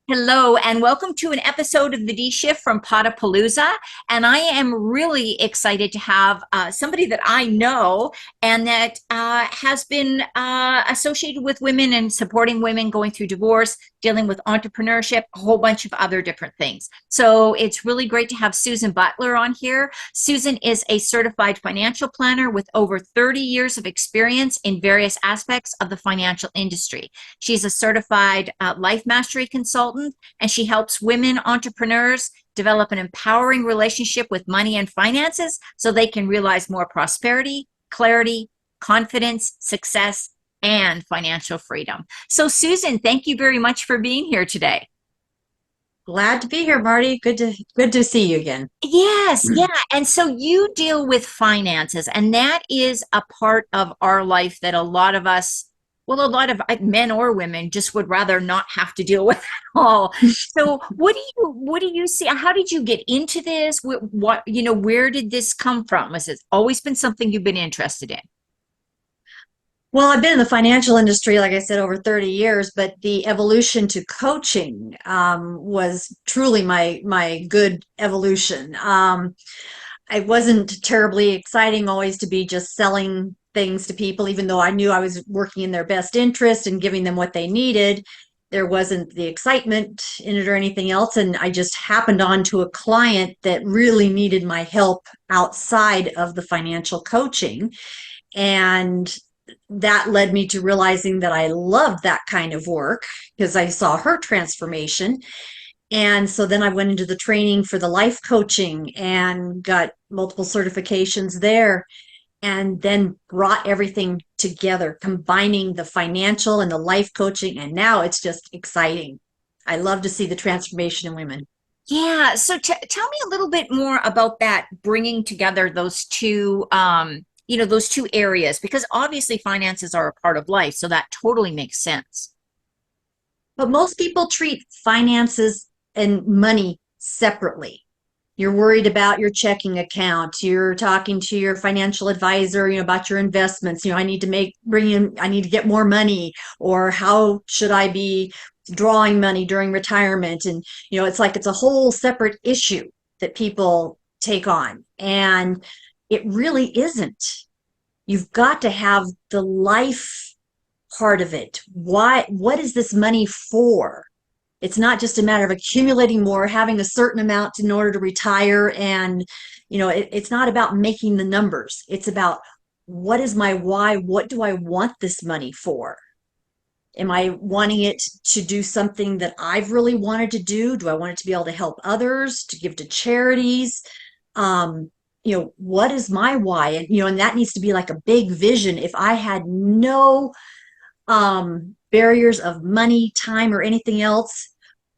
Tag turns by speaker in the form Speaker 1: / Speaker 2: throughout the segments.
Speaker 1: Hello, and welcome to an episode of the D Shift from Potapalooza. And I am really excited to have somebody that I know and that has been associated with women and supporting women going through divorce, dealing with entrepreneurship, a whole bunch of other different things. So it's really great to have Susan Butler on here. Susan is a certified financial planner with over 30 years of experience in various aspects of the financial industry. She's a certified life mastery consultant, and she helps women entrepreneurs develop an empowering relationship with money and finances so they can realize more prosperity, clarity, confidence, success, and financial freedom. So, Susan, thank you very much for being here today.
Speaker 2: Glad to be here, Marty. Good to see you again.
Speaker 1: Yes, yeah. And so you deal with finances, and that is a part of our life that a lot of us, well, a lot of men or women just would rather not have to deal with at all. So what do you see? How did you get into this? Where did this come from? Has it always been something you've been interested in?
Speaker 2: Well, I've been in the financial industry, like I said, over 30 years, but the evolution to coaching was truly my good evolution. It wasn't terribly exciting always to be just selling things to people, even though I knew I was working in their best interest and giving them what they needed. There wasn't the excitement in it or anything else. And I just happened onto a client that really needed my help outside of the financial coaching. And that led me to realizing that I loved that kind of work because I saw her transformation. And so then I went into the training for the life coaching and got multiple certifications there, and then brought everything together, combining the financial and the life coaching. And now it's just exciting. I love to see the transformation in women.
Speaker 1: Yeah. So tell me a little bit more about that, bringing together those those two areas, because obviously finances are a part of life. So that totally makes sense.
Speaker 2: But most people treat finances and money separately. You're worried about your checking account. You're talking to your financial advisor, about your investments. I need to I need to get more money, or how should I be drawing money during retirement? And, it's like it's a whole separate issue that people take on. And it really isn't. You've got to have the life part of it. What is this money for? It's not just a matter of accumulating more, having a certain amount in order to retire. And, it's not about making the numbers. It's about, what is my why? What do I want this money for? Am I wanting it to do something that I've really wanted to do? Do I want it to be able to help others, to give to charities? What is my why? And that needs to be like a big vision. If I had no barriers of money, time, or anything else,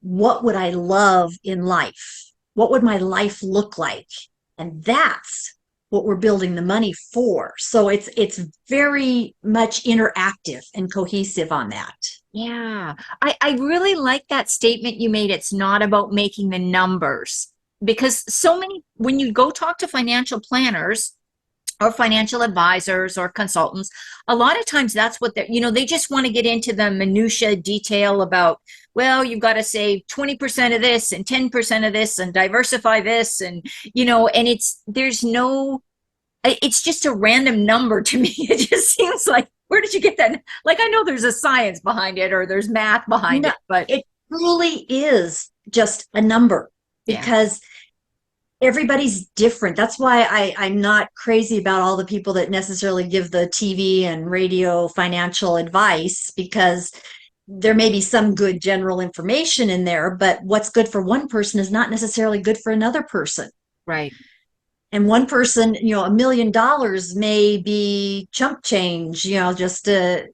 Speaker 2: what would I love in life? What would my life look like? And that's what we're building the money for. So it's very much interactive and cohesive on that.
Speaker 1: Yeah. I really like that statement you made. It's not about making the numbers, because so many, when you go talk to financial planners or financial advisors or consultants, a lot of times that's what they just want to get into the minutia detail about, well, you've got to save 20% of this and 10% of this and diversify this. And it's just a random number to me. It just seems like, where did you get that? Like, I know there's a science behind it or there's math behind
Speaker 2: No,
Speaker 1: it, but
Speaker 2: it truly is just a number,
Speaker 1: yeah,
Speaker 2: because everybody's different. That's why I'm not crazy about all the people that necessarily give the TV and radio financial advice, because there may be some good general information in there, but what's good for one person is not necessarily good for another person.
Speaker 1: right.
Speaker 2: And one person, $1 million may be chump change, just that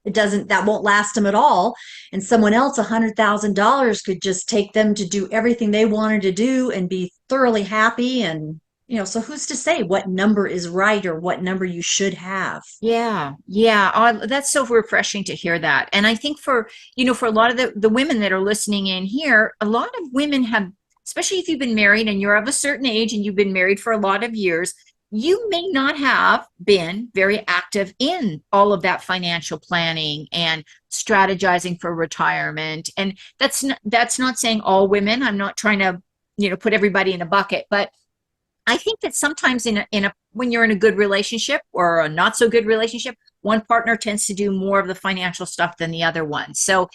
Speaker 2: that won't last them at all. And someone else, $100,000 could just take them to do everything they wanted to do and be thoroughly happy. And, so who's to say what number is right or what number you should have?
Speaker 1: Yeah, yeah. That's so refreshing to hear that. And I think for a lot of the women that are listening in here, a lot of women have, especially if you've been married and you're of a certain age and you've been married for a lot of years, you may not have been very active in all of that financial planning and strategizing for retirement. And that's not saying all women. I'm not trying to, put everybody in a bucket, but I think that sometimes when you're in a good relationship or a not so good relationship, one partner tends to do more of the financial stuff than the other one. So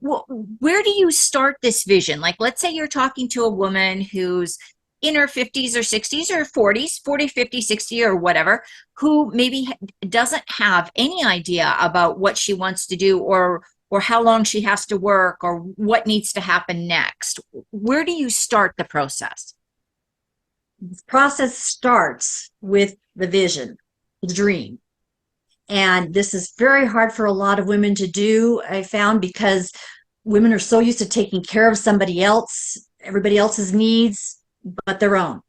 Speaker 1: where do you start this vision? Like, let's say you're talking to a woman who's in her 50s or 60s or 40s, 40, 50, 60, or whatever, who maybe doesn't have any idea about what she wants to do or how long she has to work or what needs to happen next. Where do you start the process?
Speaker 2: The process starts with the vision, the dream. And this is very hard for a lot of women to do, I found, because women are so used to taking care of somebody else, everybody else's needs, but their own.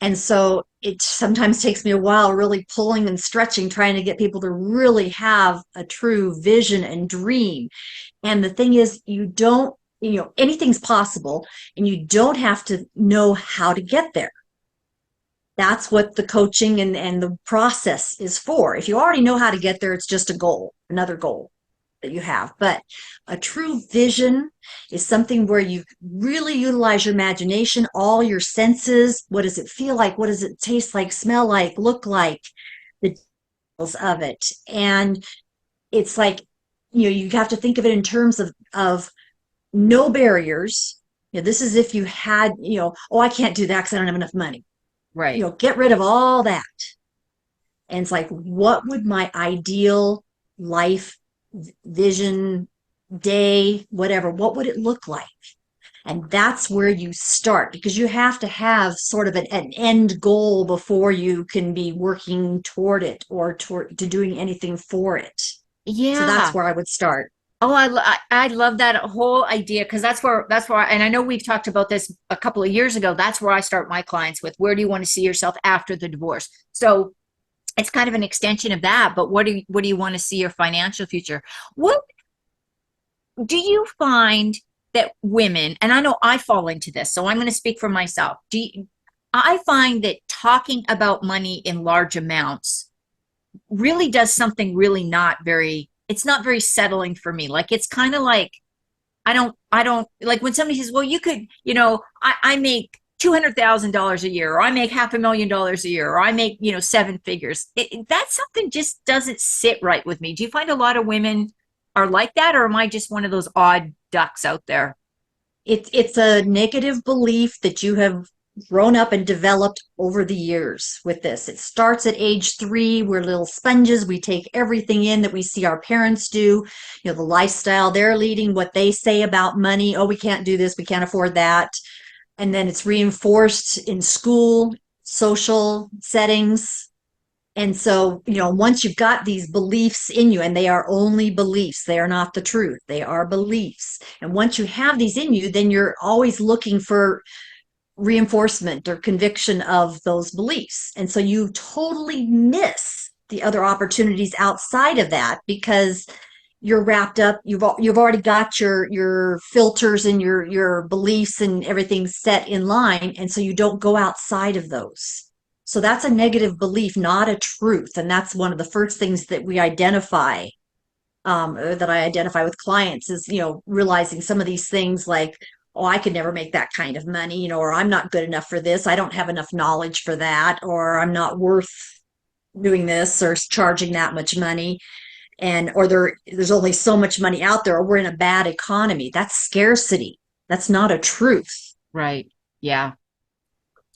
Speaker 2: And so it sometimes takes me a while really pulling and stretching, trying to get people to really have a true vision and dream. And the thing is, anything's possible, and you don't have to know how to get there. That's what the coaching and the process is for. If you already know how to get there, it's just a goal, another goal that you have. But a true vision is something where you really utilize your imagination, all your senses. What does it feel like? What does it taste like, smell like, look like? The details of it. And it's like, you have to think of it in terms of no barriers. This is if you had, oh, I can't do that because I don't have enough money.
Speaker 1: Right.
Speaker 2: Get rid of all that. And it's like, what would my ideal life, vision, day, whatever, what would it look like? And that's where you start, because you have to have sort of an end goal before you can be working toward it or to doing anything for it. So that's
Speaker 1: Yeah.
Speaker 2: where I would start.
Speaker 1: Oh, I love that whole idea because and I know we've talked about this a couple of years ago. That's where I start my clients with, where do you want to see yourself after the divorce? So it's kind of an extension of that, but what do you want to see your financial future? What do you find that women, and I know I fall into this, so I'm going to speak for myself. I find that talking about money in large amounts really does something really it's not very settling for me. Like, it's kind of like, I don't like when somebody says, well, you could, I make $200,000 a year, or I make $500,000 a year, or I make, seven figures. That something just doesn't sit right with me. Do you find a lot of women are like that, or am I just one of those odd ducks out there?
Speaker 2: It's a negative belief that you have grown up and developed over the years with this. It starts at age 3. We're little sponges. We take everything in that we see our parents do, the lifestyle they're leading, what they say about money. Oh, we can't do this. We can't afford that. And then it's reinforced in school, social settings. And so, once you've got these beliefs in you, and they are only beliefs, they are not the truth, they are beliefs. And once you have these in you, then you're always looking for reinforcement or conviction of those beliefs. And so you totally miss the other opportunities outside of that, because you're wrapped up, you've already got your filters and your beliefs and everything set in line, and so you don't go outside of those. So that's a negative belief, not a truth. And that's one of the first things that we identify, that I identify with clients, is, realizing some of these things like, oh, I could never make that kind of money, or I'm not good enough for this. I don't have enough knowledge for that, or I'm not worth doing this or charging that much money. Or there's only so much money out there, or we're in a bad economy. That's scarcity. That's not a truth.
Speaker 1: Right. Yeah.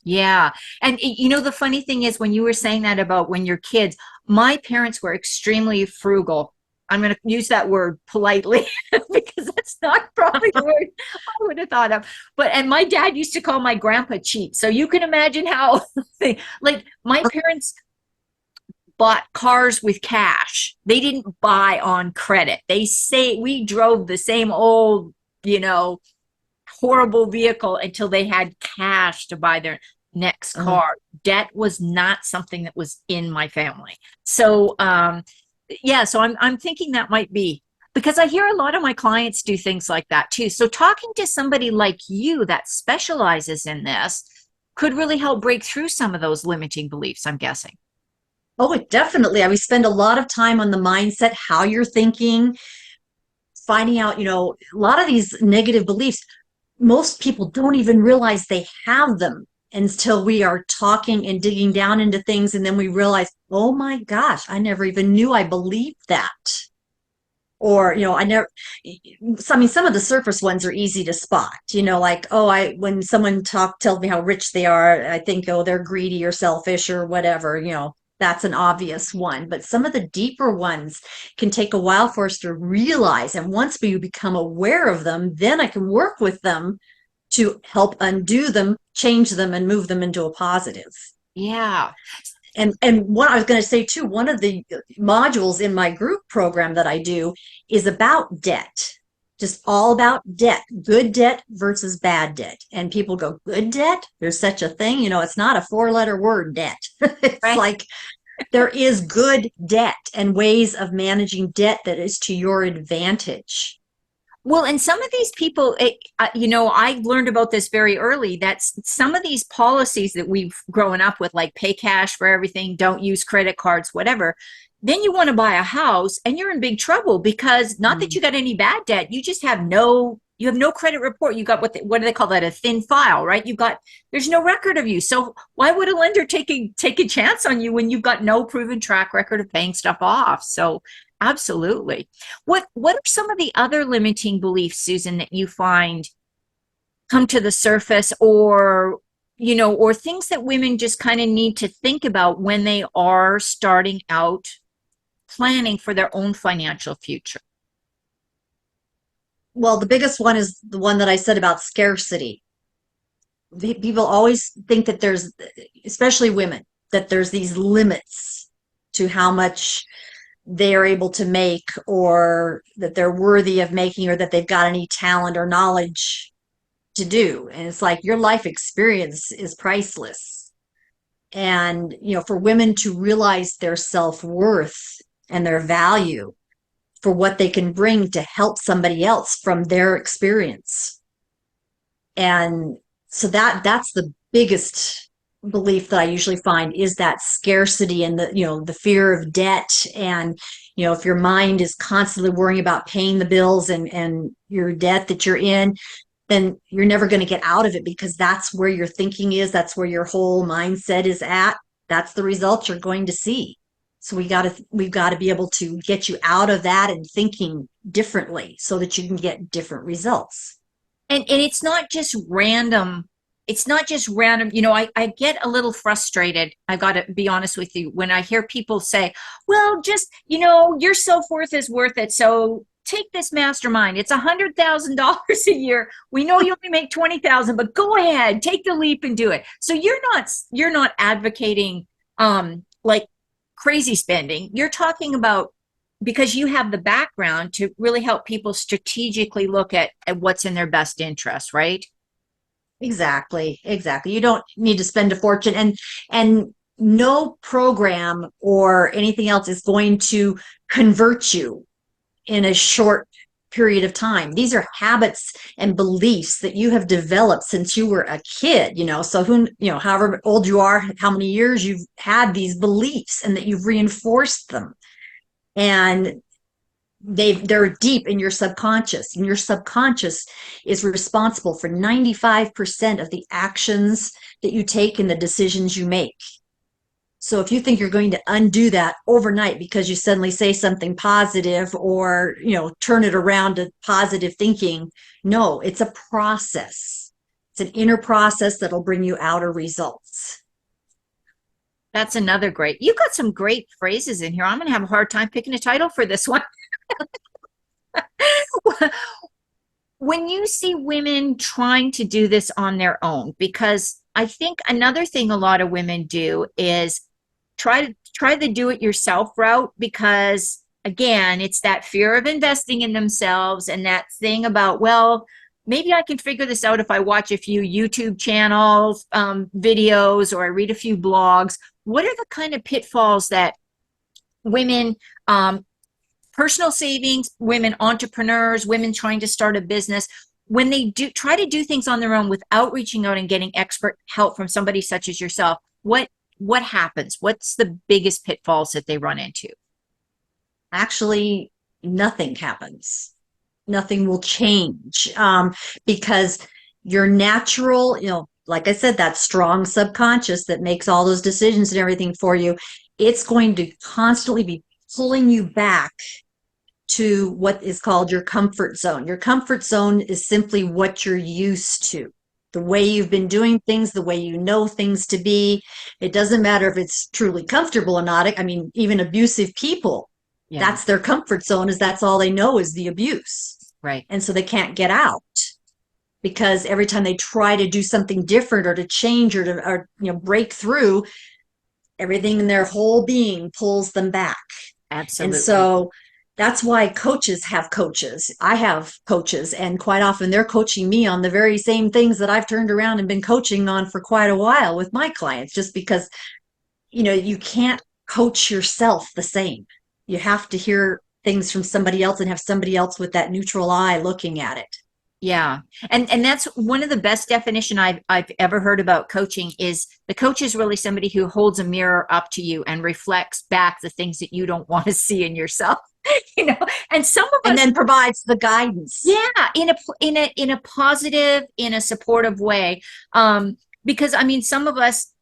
Speaker 1: Yeah. And the funny thing is, when you were saying that about when your kids, my parents were extremely frugal. I'm going to use that word politely because that's not probably the word I would have thought of. And my dad used to call my grandpa cheap. So you can imagine how, like, my parents bought cars with cash. They didn't buy on credit. They say we drove the same old, horrible vehicle until they had cash to buy their next car. Debt was not something that was in my family. So, yeah, so I'm thinking that might be, because I hear a lot of my clients do things like that too. So talking to somebody like you that specializes in this, could really help break through some of those limiting beliefs, I'm guessing.
Speaker 2: Oh, it definitely. We spend a lot of time on the mindset, how you're thinking, finding out, a lot of these negative beliefs, most people don't even realize they have them until we are talking and digging down into things. And then we realize, oh my gosh, I never even knew I believed that. Or, I never, so, I mean, some of the surface ones are easy to spot, like, oh, when someone tells me how rich they are, I think, oh, they're greedy or selfish or whatever, that's an obvious one. But some of the deeper ones can take a while for us to realize. And once we become aware of them, then I can work with them to help undo them, change them, and move them into a positive.
Speaker 1: Yeah.
Speaker 2: And what I was going to say too, one of the modules in my group program that I do is about debt, just all about debt, good debt versus bad debt. And people go, good debt? There's such a thing. It's not a four-letter word, debt. It's
Speaker 1: Right.
Speaker 2: like there is good debt and ways of managing debt that is to your advantage.
Speaker 1: Well, and some of these people, I learned about this very early, that some of these policies that we've grown up with, like pay cash for everything, don't use credit cards, whatever, then you want to buy a house and you're in big trouble because not that you got any bad debt, you just have you have no credit report. You got what do they call that? A thin file, right? There's no record of you. So why would a lender take a chance on you when you've got no proven track record of paying stuff off? So absolutely. What are some of the other limiting beliefs, Susan, that you find come to the surface, or things that women just kind of need to think about when they are starting out planning for their own financial future?
Speaker 2: Well, the biggest one is the one that I said about scarcity. People always think that especially women, that there's these limits to how much they are able to make, or that they're worthy of making, or that they've got any talent or knowledge to do. And it's like your life experience is priceless. And, for women to realize their self-worth and their value for what they can bring to help somebody else from their experience. And so that's the biggest belief that I usually find, is that scarcity and the fear of debt. And, if your mind is constantly worrying about paying the bills and your debt that you're in, then you're never going to get out of it, because that's where your thinking is. That's where your whole mindset is at. That's the results you're going to see. So we've got to be able to get you out of that and thinking differently so that you can get different results.
Speaker 1: And it's not just random. It's not just random. I get a little frustrated. I got to be honest with you, when I hear people say, well, just, your self-worth is worth it. So take this mastermind. It's $100,000 a year. We know you only make 20,000, but go ahead, take the leap and do it. So you're not advocating, like crazy spending. You're talking about, because you have the background to really help people strategically look at what's in their best interest, right?
Speaker 2: Exactly. You don't need to spend a fortune, and no program or anything else is going to convert you in a short period of time. These are habits and beliefs that you have developed since you were a kid, so however old you are, how many years you've had these beliefs and that you've reinforced them. And they're deep in your subconscious, and your subconscious is responsible for 95% of the actions that you take and the decisions you make. So if you think you're going to undo that overnight because you suddenly say something positive, or turn it around to positive thinking, no, it's a process. It's an inner process that'll bring you outer results.
Speaker 1: That's another great. You've got some great phrases in here. I'm going to have a hard time picking a title for this one. When you see women trying to do this on their own, because I think another thing a lot of women do is try the do it yourself route, because again, it's that fear of investing in themselves, and that thing about, well, maybe I can figure this out if I watch a few YouTube channels, videos, or I read a few blogs. What are the kind of pitfalls that women, personal savings, women entrepreneurs, women trying to start a business, when they do try to do things on their own without reaching out and getting expert help from somebody such as yourself, what happens? What's the biggest pitfalls that they run into?
Speaker 2: Actually, nothing happens. Nothing will change, because your natural, like I said, that strong subconscious that makes all those decisions and everything for you, it's going to constantly be pulling you back to what is called your comfort zone. Your comfort zone is simply what you're used to, the way you've been doing things, the way you know things to be. It doesn't matter if it's truly comfortable or not. I mean, even abusive people,
Speaker 1: Yeah,
Speaker 2: that's their comfort zone, is that's all they know is the abuse.
Speaker 1: right.
Speaker 2: And so they can't get out, because every time they try to do something different or to change or break through, everything in their whole being pulls them back. And
Speaker 1: Absolutely.
Speaker 2: so that's why coaches have coaches. I have coaches, and quite often they're coaching me on the very same things that I've turned around and been coaching on for quite a while with my clients, just because, you can't coach yourself the same. You have to hear things from somebody else and have somebody else with that neutral eye looking at it.
Speaker 1: Yeah. And that's one of the best definition I've ever heard about coaching is the coach is really somebody who holds a mirror up to you and reflects back the things that you don't want to see in yourself. you know, and some of
Speaker 2: And
Speaker 1: us,
Speaker 2: then provides the guidance.
Speaker 1: yeah, in a positive, in a supportive way. Because I mean, some of us,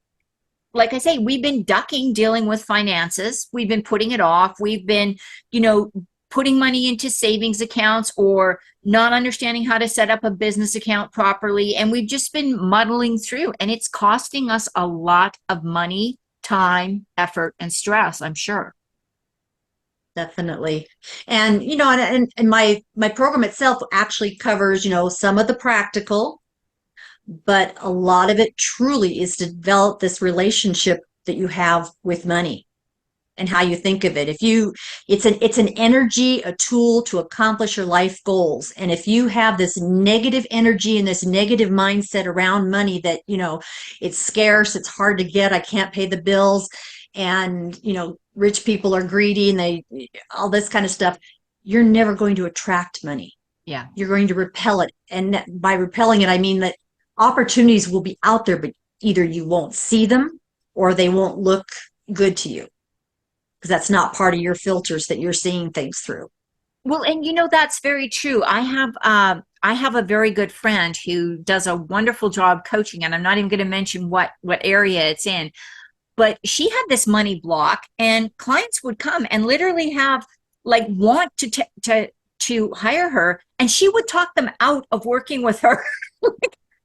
Speaker 1: like I say, we've been ducking dealing with finances. We've been putting it off. We've been, you know, putting money into savings accounts or not understanding how to set up a business account properly. And we've just been muddling through, and it's costing us a lot of money, time, effort, and stress, I'm sure.
Speaker 2: Definitely. And and my program itself actually covers, some of the practical, but a lot of it truly is to develop this relationship that you have with money and how you think of it. It's an energy, a tool to accomplish your life goals. And if you have this negative energy and this negative mindset around money that, it's scarce, it's hard to get, I can't pay the bills, and, rich people are greedy and all this kind of stuff, you're never going to attract money.
Speaker 1: Yeah.
Speaker 2: You're going to repel it. And by repelling it, I mean that opportunities will be out there, but either you won't see them or they won't look good to you, because that's not part of your filters that you're seeing things through.
Speaker 1: Well, and that's very true. I have a very good friend who does a wonderful job coaching, and I'm not even going to mention what area it's in. But she had this money block, and clients would come and literally have like want to hire her, and she would talk them out of working with her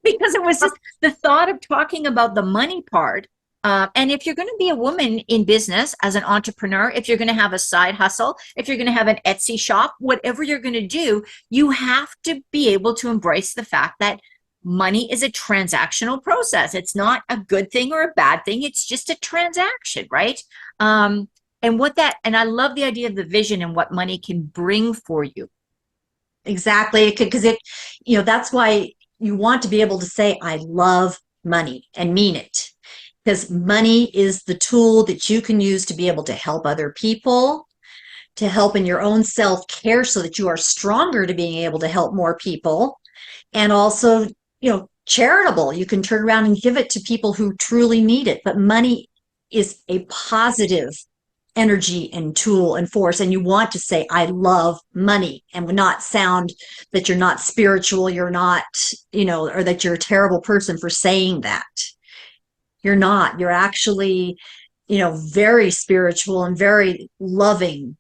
Speaker 1: because it was just the thought of talking about the money part. And if you're going to be a woman in business as an entrepreneur, if you're going to have a side hustle, if you're going to have an Etsy shop, whatever you're going to do, you have to be able to embrace the fact that money is a transactional process. It's not a good thing or a bad thing. It's just a transaction, right? And I love the idea of the vision and what money can bring for you.
Speaker 2: Exactly. Because that's why you want to be able to say, I love money, and mean it. Because money is the tool that you can use to be able to help other people, to help in your own self-care so that you are stronger to being able to help more people. And also, charitable. You can turn around and give it to people who truly need it. But money is a positive energy and tool and force. And you want to say, I love money, and would not sound that you're not spiritual, you're not, or that you're a terrible person for saying that. You're not. You're actually, very spiritual and very loving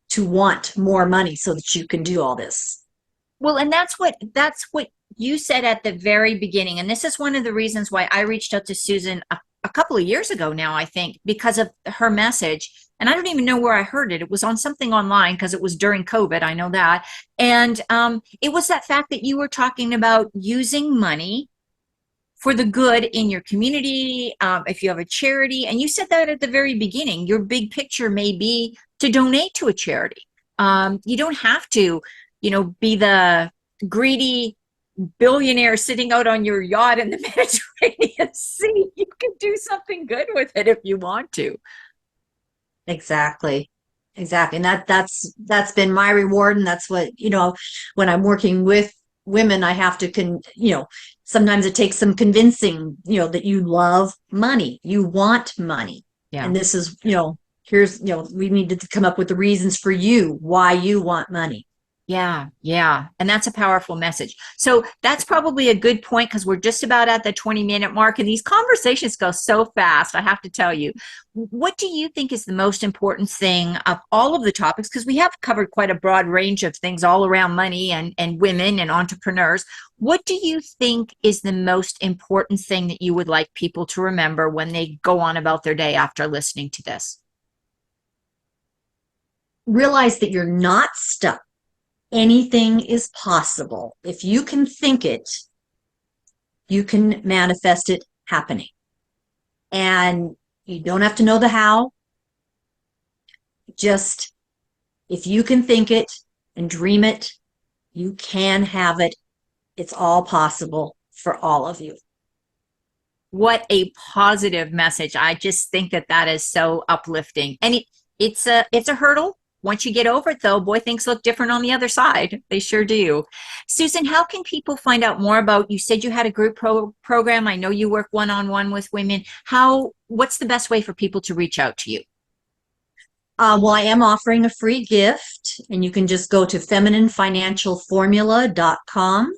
Speaker 2: to want more money so that you can do all this.
Speaker 1: Well, and that's what you said at the very beginning. And this is one of the reasons why I reached out to Susan a couple of years ago now, I think, because of her message. And I don't even know where I heard it. It was on something online because it was during COVID. I know that. And it was that fact that you were talking about using money for the good in your community, if you have a charity. And you said that at the very beginning. Your big picture may be to donate to a charity. You don't have to, be the greedy billionaire sitting out on your yacht in the Mediterranean Sea. You can do something good with it if you want to.
Speaker 2: Exactly. Exactly. And that's been my reward. And that's what, when I'm working with women, I have to sometimes it takes some convincing, that you love money, you want money.
Speaker 1: Yeah.
Speaker 2: And this is, here's, we need to come up with the reasons for you, why you want money.
Speaker 1: Yeah, yeah. And that's a powerful message. So that's probably a good point because we're just about at the 20-minute mark and these conversations go so fast, I have to tell you. What do you think is the most important thing of all of the topics? Because we have covered quite a broad range of things all around money and women and entrepreneurs. What do you think is the most important thing that you would like people to remember when they go on about their day after listening to this?
Speaker 2: Realize that you're not stuck. Anything is possible. If you can think it, you can manifest it happening. And you don't have to know the how. Just if you can think it and dream it, you can have it. It's all possible for all of you.
Speaker 1: What a positive message. I just think that that is so uplifting. And it's a hurdle. Once you get over it, though, boy, things look different on the other side. They sure do. Susan, how can people find out more about, you said you had a group program. I know you work one-on-one with women. What's the best way for people to reach out to you?
Speaker 2: Well, I am offering a free gift, and you can just go to femininefinancialformula.com,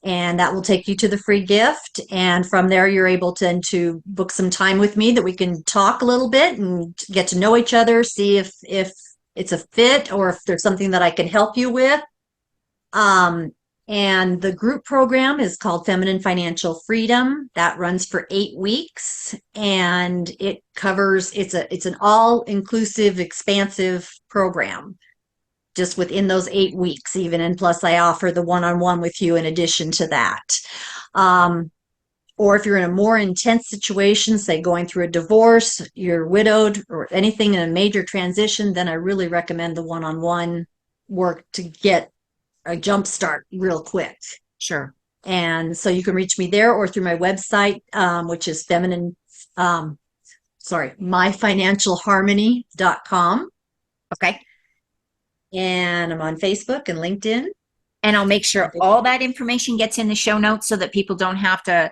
Speaker 2: and that will take you to the free gift. And from there, you're able to book some time with me that we can talk a little bit and get to know each other, see if it's a fit or if there's something that I can help you with. And the group program is called Feminine Financial Freedom. That runs for 8 weeks, and it covers, it's an all-inclusive, expansive program just within those 8 weeks even. And plus I offer the one-on-one with you in addition to that. Or if you're in a more intense situation, say going through a divorce, you're widowed, or anything in a major transition, then I really recommend the one-on-one work to get a jump start real quick.
Speaker 1: Sure.
Speaker 2: And so you can reach me there or through my website, which is myfinancialharmony.com.
Speaker 1: Okay.
Speaker 2: And I'm on Facebook and LinkedIn.
Speaker 1: And I'll make sure all that information gets in the show notes so that people don't have to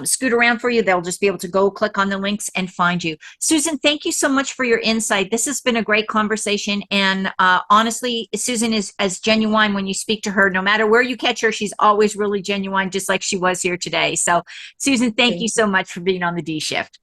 Speaker 1: scoot around for you. They'll just be able to go click on the links and find you. Susan, thank you so much for your insight. This has been a great conversation. And honestly, Susan is as genuine when you speak to her. No matter where you catch her, she's always really genuine, just like she was here today. So, Susan, thank you so much for being on the D Shift.